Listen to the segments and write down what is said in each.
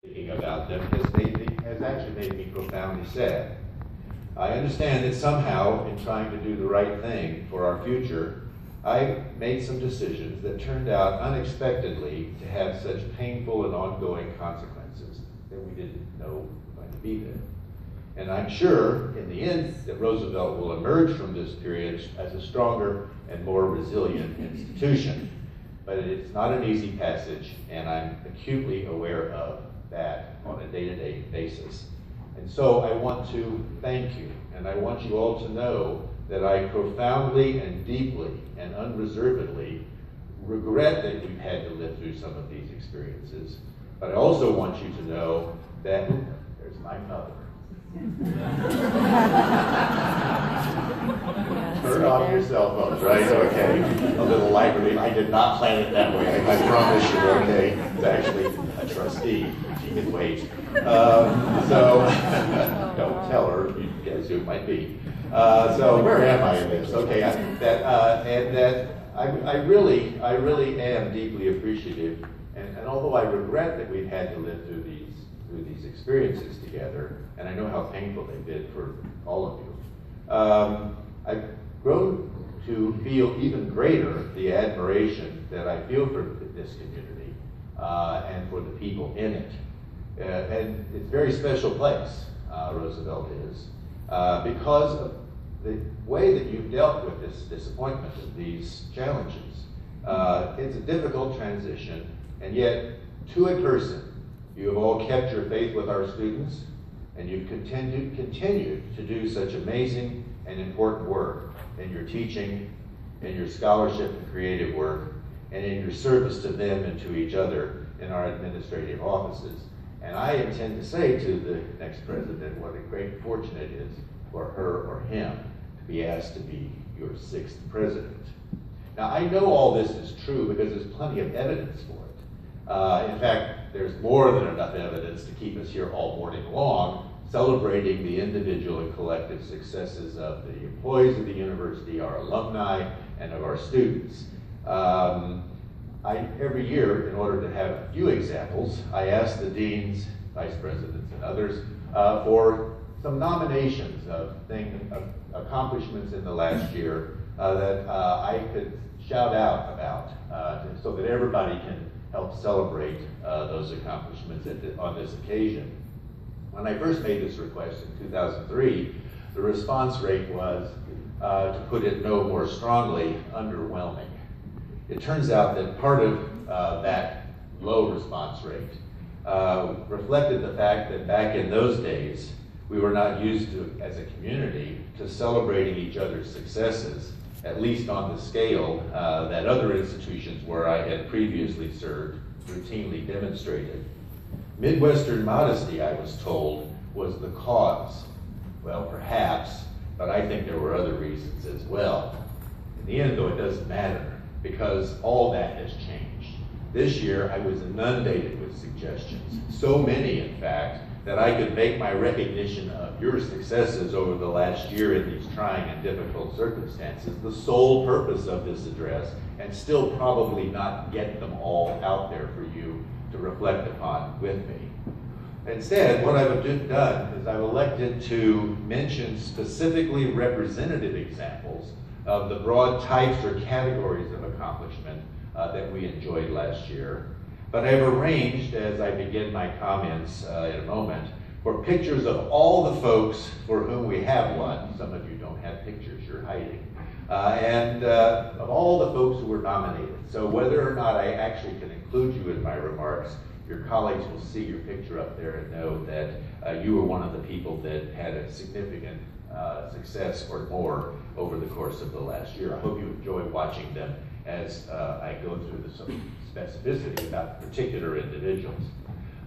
Thinking about them has actually made me profoundly sad. I understand that somehow, in trying to do the right thing for our future, I made some decisions that turned out unexpectedly to have such painful and ongoing consequences that we didn't know were going to be there. And I'm sure, in the end, that Roosevelt will emerge from this period as a stronger and more resilient institution. But it's not an easy passage, and I'm acutely aware of that on a day-to-day basis. And so I want to thank you, and I want you all to know that I profoundly and deeply and unreservedly regret that we've had to live through some of these experiences. But I also want you to know that, there's my mother. Turn off your cell phones, right? Okay. A little light relief. I did not plan it that way. I promise you, okay? It's actually a trustee. She can wait. So, don't tell her. You guess who it might be. So, where am I in this? Okay. I really am deeply appreciative. And although I regret that we've had to live through these experiences together, and I know how painful they've been for all of you, I've grown to feel even greater the admiration that I feel for this community and for the people in it. And it's a very special place, Roosevelt is, because of the way that you've dealt with this disappointment and these challenges. It's a difficult transition, and yet, to a person, you have all kept your faith with our students, and you've continued to do such amazing and important work in your teaching, in your scholarship and creative work, and in your service to them and to each other in our administrative offices. And I intend to say to the next president what a great fortune it is for her or him to be asked to be your 6th president. Now, I know all this is true because there's plenty of evidence for it. In fact, there's more than enough evidence to keep us here all morning long, celebrating the individual and collective successes of the employees of the university, our alumni, and of our students. Every year, in order to have a few examples, I ask the deans, vice presidents, and others for some nominations of accomplishments in the last year that I could shout out about so that everybody can help celebrate those accomplishments on this occasion. When I first made this request in 2003, the response rate was, to put it no more strongly, underwhelming. It turns out that part of that low response rate reflected the fact that back in those days, we were not used to, as a community, to celebrating each other's successes, at least on the scale that other institutions where I had previously served routinely demonstrated. Midwestern modesty, I was told, was the cause. Well, perhaps, but I think there were other reasons as well. In the end, though, it doesn't matter, because all that has changed. This year, I was inundated with suggestions, so many, in fact, that I could make my recognition of your successes over the last year in these trying and difficult circumstances the sole purpose of this address, and still probably not get them all out there for you to reflect upon with me. Instead, what I've done is I've elected to mention specifically representative examples of the broad types or categories of accomplishment that we enjoyed last year. But I've arranged, as I begin my comments in a moment, for pictures of all the folks for whom we have one. Some of you don't have pictures, you're hiding. And of all the folks who were nominated. So whether or not I actually can include you in my remarks, your colleagues will see your picture up there and know that you were one of the people that had a significant success or more over the course of the last year. I hope you enjoy watching them as I go through some specificity about particular individuals.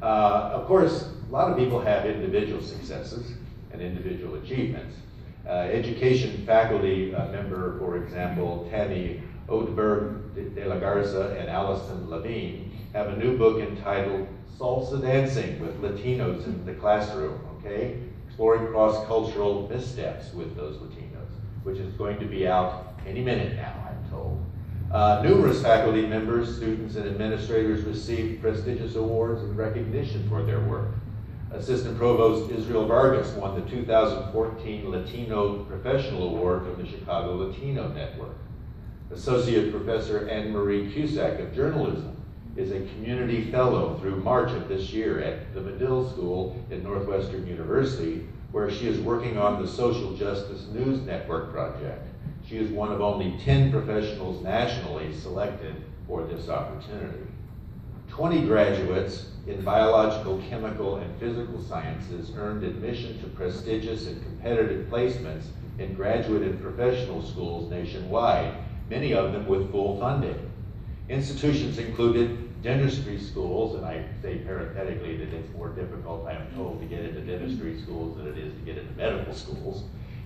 Of course, a lot of people have individual successes and individual achievements. Education faculty member, for example, Tammy Odeberg de la Garza and Allison Levine have a new book entitled Salsa Dancing with Latinos in the Classroom, okay? Exploring cross-cultural missteps with those Latinos, which is going to be out any minute now, I'm told. Numerous faculty members, students, and administrators received prestigious awards and recognition for their work. Assistant Provost Israel Vargas won the 2014 Latino Professional Award from the Chicago Latino Network. Associate Professor Anne Marie Cusack of Journalism is a community fellow through March of this year at the Medill School at Northwestern University, where she is working on the Social Justice News Network project. She is one of only 10 professionals nationally selected for this opportunity. 20 graduates in biological, chemical, and physical sciences earned admission to prestigious and competitive placements in graduate and professional schools nationwide, many of them with full funding. Institutions included dentistry schools, and I say parenthetically that it's more difficult, I am told, to get into dentistry schools than it is to get into medical schools.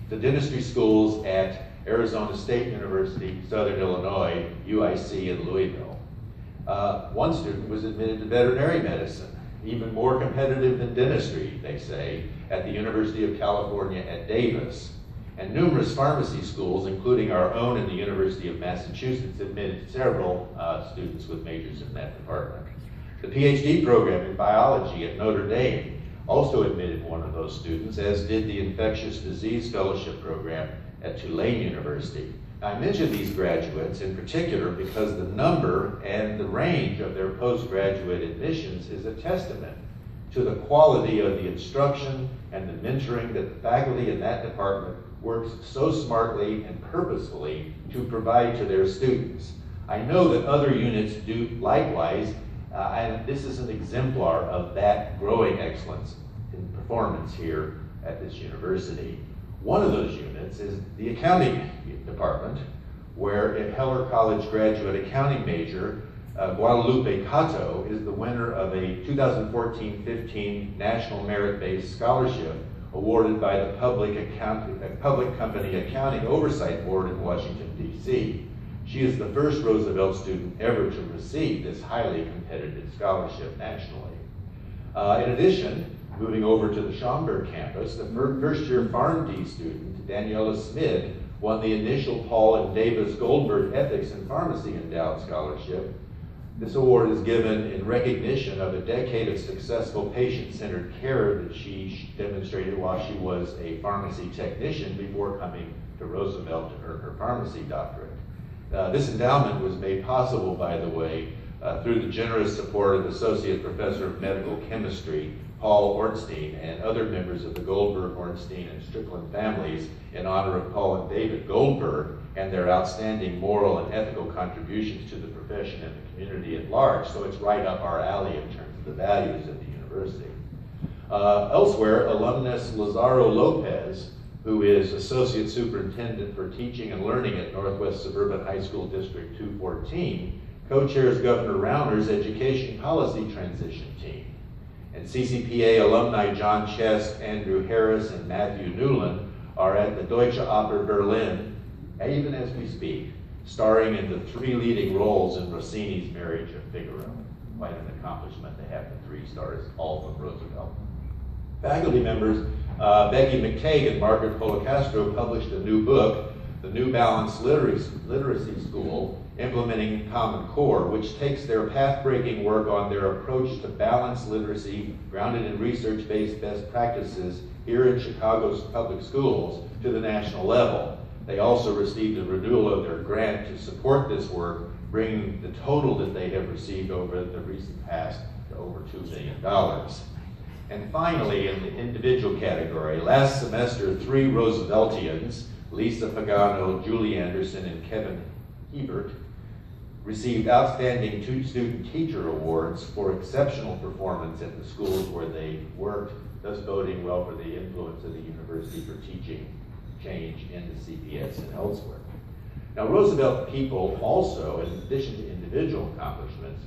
The dentistry schools at Arizona State University, Southern Illinois, UIC, and Louisville. One student was admitted to veterinary medicine, even more competitive than dentistry, they say, at the University of California at Davis. And numerous pharmacy schools, including our own and the University of Massachusetts, admitted several students with majors in that department. The PhD program in biology at Notre Dame also admitted one of those students, as did the infectious disease fellowship program at Tulane University. Now, I mention these graduates in particular because the number and the range of their postgraduate admissions is a testament to the quality of the instruction and the mentoring that the faculty in that department works so smartly and purposefully to provide to their students. I know that other units do likewise, and this is an exemplar of that growing excellence in performance here at this university. One of those units is the accounting department, where a Heller College graduate accounting major, Guadalupe Cato, is the winner of a 2014-15 National Merit-Based Scholarship awarded by the Public Company Accounting Oversight Board in Washington, D.C. She is the first Roosevelt student ever to receive this highly competitive scholarship nationally. In addition, moving over to the Schaumburg campus, the first-year PharmD student, Daniela Smid, won the initial Paul and Davis Goldberg Ethics in Pharmacy Endowed Scholarship. This award is given in recognition of a decade of successful patient-centered care that she demonstrated while she was a pharmacy technician before coming to Roosevelt to earn her pharmacy doctorate. This endowment was made possible, by the way, through the generous support of Associate Professor of Medical Chemistry, Paul Ornstein, and other members of the Goldberg, Ornstein, and Strickland families in honor of Paul and David Goldberg and their outstanding moral and ethical contributions to the profession and the community at large. So it's right up our alley in terms of the values of the university. Elsewhere, alumnus Lazaro Lopez, who is Associate Superintendent for Teaching and Learning at Northwest Suburban High School District 214, co-chairs Governor Rauner's Education Policy Transition Team. And CCPA alumni John Chest, Andrew Harris, and Matthew Newland are at the Deutsche Oper Berlin, even as we speak, starring in the 3 leading roles in Rossini's Marriage of Figaro. Quite an accomplishment to have the 3 stars, all from Roosevelt. Faculty members Becky McTague and Margaret Policastro published a new book, The New Balanced Literacy School, Implementing Common Core, which takes their path-breaking work on their approach to balanced literacy grounded in research-based best practices here in Chicago's public schools to the national level. They also received a renewal of their grant to support this work, bringing the total that they have received over the recent past to over $2 million. And finally, in the individual category, last semester, 3 Rooseveltians, Lisa Pagano, Julie Anderson, and Kevin Hebert, received outstanding student teacher awards for exceptional performance at the schools where they worked, thus boding well for the influence of the university for teaching change in the CPS and elsewhere. Now, Roosevelt people also, in addition to individual accomplishments,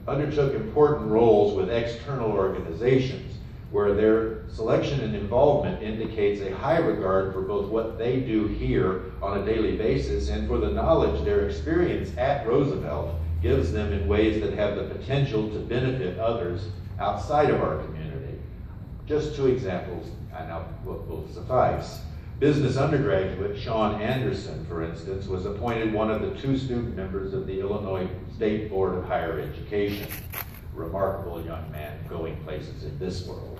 undertook important roles with external organizations where their selection and involvement indicates a high regard for both what they do here on a daily basis and for the knowledge their experience at Roosevelt gives them in ways that have the potential to benefit others outside of our community. Just 2 examples, and will suffice. Business undergraduate Sean Anderson, for instance, was appointed one of the 2 student members of the Illinois State Board of Higher Education. Remarkable young man going places in this world.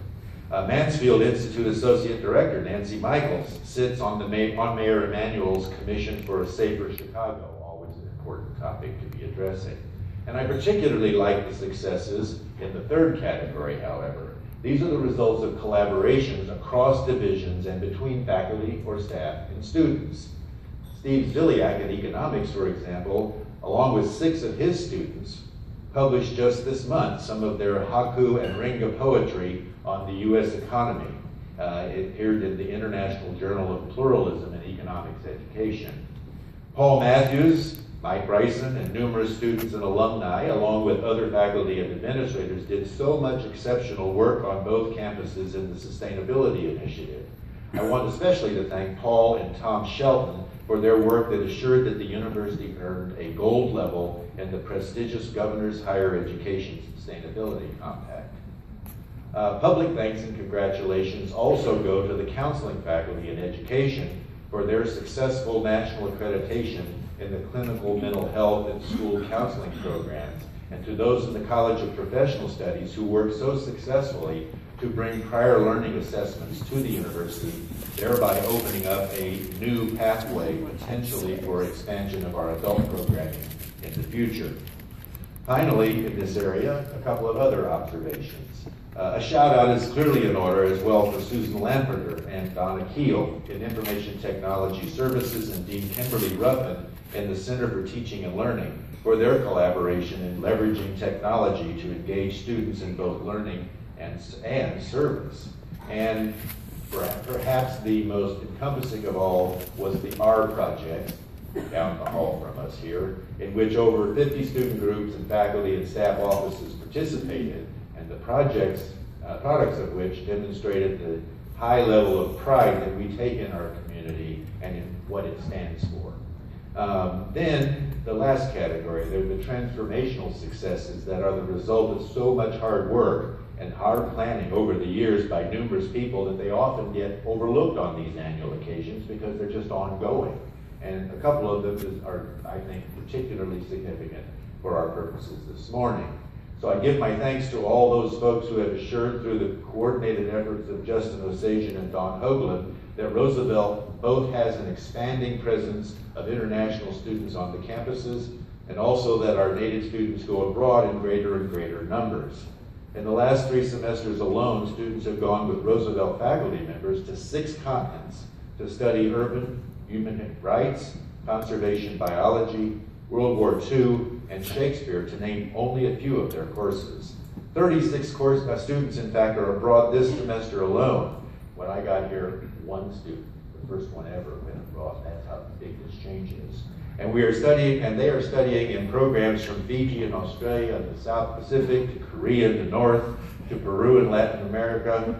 Mansfield Institute Associate Director Nancy Michaels sits on Mayor Emanuel's Commission for a Safer Chicago, always an important topic to be addressing. And I particularly like the successes in the 3rd category, however. These are the results of collaborations across divisions and between faculty or staff and students. Steve Ziliak at Economics, for example, along with 6 of his students, published just this month some of their haiku and ringa poetry on the U.S. economy. It appeared in the International Journal of Pluralism in Economics Education. Paul Matthews, Mike Bryson, and numerous students and alumni, along with other faculty and administrators, did so much exceptional work on both campuses in the Sustainability Initiative. I want especially to thank Paul and Tom Shelton for their work that assured that the university earned a gold level in the prestigious Governor's Higher Education Sustainability Compact. Public thanks and congratulations also go to the counseling faculty in education for their successful national accreditation in the clinical mental health and school counseling programs, and to those in the College of Professional Studies who worked so successfully to bring prior learning assessments to the university, thereby opening up a new pathway potentially for expansion of our adult programming in the future. Finally, in this area, a couple of other observations. A shout out is clearly in order as well for Susan Lamperter and Donna Keel in Information Technology Services and Dean Kimberly Ruffin in the Center for Teaching and Learning for their collaboration in leveraging technology to engage students in both learning and service. And perhaps the most encompassing of all was the R project down the hall from us here, in which over 50 student groups and faculty and staff offices participated, and the products of which demonstrated the high level of pride that we take in our community and in what it stands for. Then the last category, they're the transformational successes that are the result of so much hard work and hard planning over the years by numerous people that they often get overlooked on these annual occasions because they're just ongoing. And a couple of them are, I think, particularly significant for our purposes this morning. So I give my thanks to all those folks who have assured through the coordinated efforts of Justin Osajian and Don Hoagland that Roosevelt both has an expanding presence of international students on the campuses, and also that our native students go abroad in greater and greater numbers. In the last 3 semesters alone, students have gone with Roosevelt faculty members to 6 continents to study urban human rights, conservation biology, World War II, and Shakespeare, to name only a few of their courses. 36 students, in fact, are abroad this semester alone. When I got here, 1 student, the first one ever, went abroad. That's how big this change is. And we are studying, and they are studying in programs from Fiji and Australia and the South Pacific to Korea in the north, to Peru in Latin America,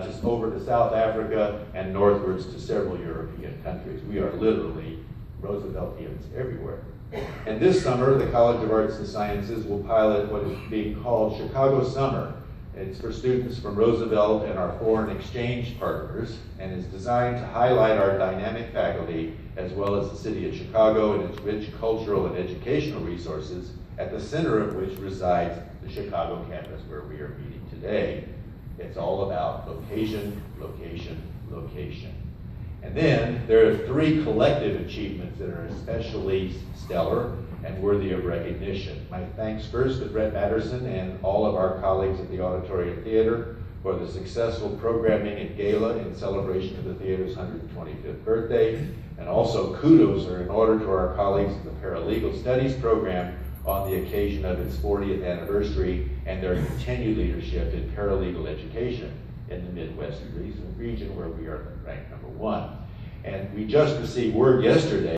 just over to South Africa, and northwards to several European countries. We are literally Rooseveltians everywhere. And this summer, the College of Arts and Sciences will pilot what is being called Chicago Summer. It's for students from Roosevelt and our foreign exchange partners, and is designed to highlight our dynamic faculty as well as the city of Chicago and its rich cultural and educational resources, at the center of which resides the Chicago campus where we are meeting today. It's all about location, location, location. And then there are 3 collective achievements that are especially stellar and worthy of recognition. My thanks first to Brett Matterson and all of our colleagues at the Auditorium Theater for the successful programming and gala in celebration of the theater's 125th birthday. And also kudos are in order to our colleagues in the Paralegal Studies program on the occasion of its 40th anniversary and their continued leadership in paralegal education in the Midwest region where we are ranked #1. And we just received word yesterday